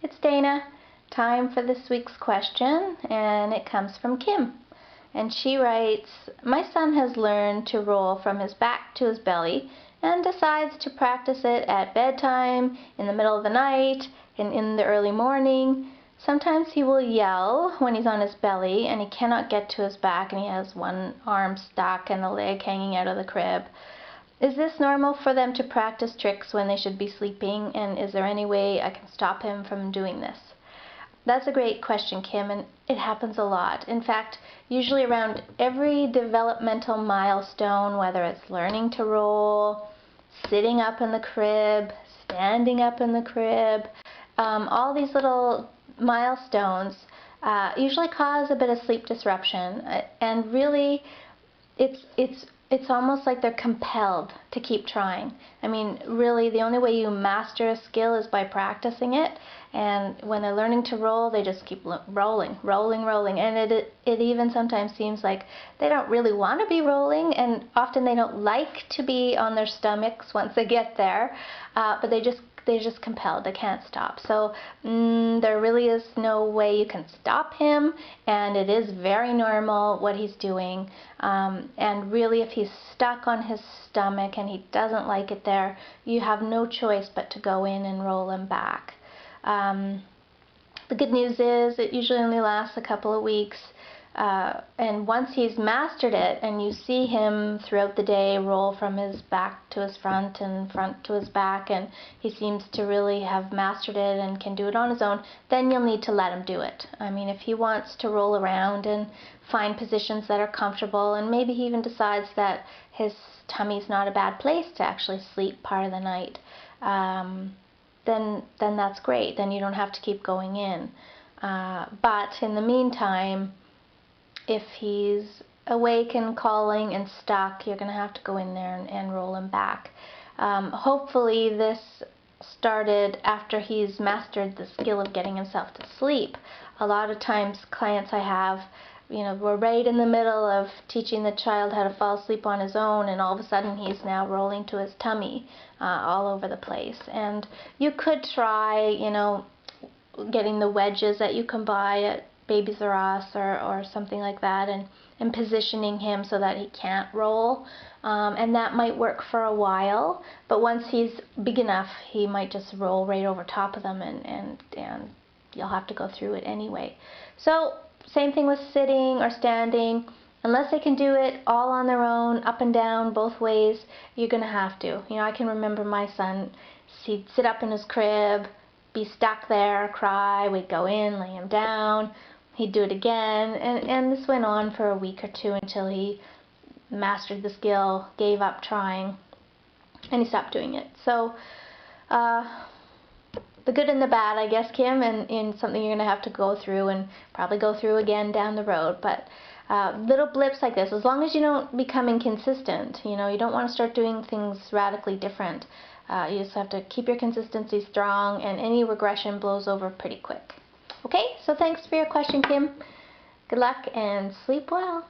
It's Dana. Time for this week's question, and it comes from Kim. And she writes, my son has learned to roll from his back to his belly and decides to practice it at bedtime, in the middle of the night, and in the early morning. Sometimes he will yell when he's on his belly and he cannot get to his back and he has one arm stuck and a leg hanging out of the crib. Is this normal for them to practice tricks when they should be sleeping, and is there any way I can stop him from doing this? That's a great question, Kim, and it happens a lot. In fact, usually around every developmental milestone, whether it's learning to roll, sitting up in the crib, standing up in the crib, all these little milestones usually cause a bit of sleep disruption, and really it's almost like they're compelled to keep trying. I mean, really, the only way you master a skill is by practicing it. And when they're learning to roll, they just keep rolling, and it even sometimes seems like they don't really want to be rolling, and often they don't like to be on their stomachs once they get there, but they're just compelled. They can't stop. So there really is no way you can stop him, and it is very normal what he's doing. And really, if he's stuck on his stomach and he doesn't like it there, you have no choice but to go in and roll him back. The good news is it usually only lasts a couple of weeks, and once he's mastered it and you see him throughout the day roll from his back to his front and front to his back, and he seems to really have mastered it and can do it on his own, then you'll need to let him do it. I mean, if he wants to roll around and find positions that are comfortable, and maybe he even decides that his tummy's not a bad place to actually sleep part of the night, then that's great. Then you don't have to keep going in. But in the meantime, if he's awake and calling and stuck, you're going to have to go in there and roll him back. Hopefully this started after he's mastered the skill of getting himself to sleep. A lot of times clients I have, we're right in the middle of teaching the child how to fall asleep on his own, and all of a sudden he's now rolling to his tummy all over the place. And you could try, getting the wedges that you can buy at Babies R Us or something like that, and positioning him so that he can't roll. And that might work for a while, but once he's big enough, he might just roll right over top of them, and you'll have to go through it anyway. So same thing with sitting or standing. Unless they can do it all on their own, up and down, both ways, you're going to have to. I can remember my son, he'd sit up in his crib, be stuck there, cry, we'd go in, lay him down, he'd do it again, and this went on for a week or two until he mastered the skill, gave up trying, and he stopped doing it. So the good and the bad, I guess, Kim, and something you're going to have to go through and probably go through again down the road. But little blips like this, as long as you don't become inconsistent, you don't want to start doing things radically different. You just have to keep your consistency strong, and any regression blows over pretty quick. Okay, so thanks for your question, Kim. Good luck and sleep well.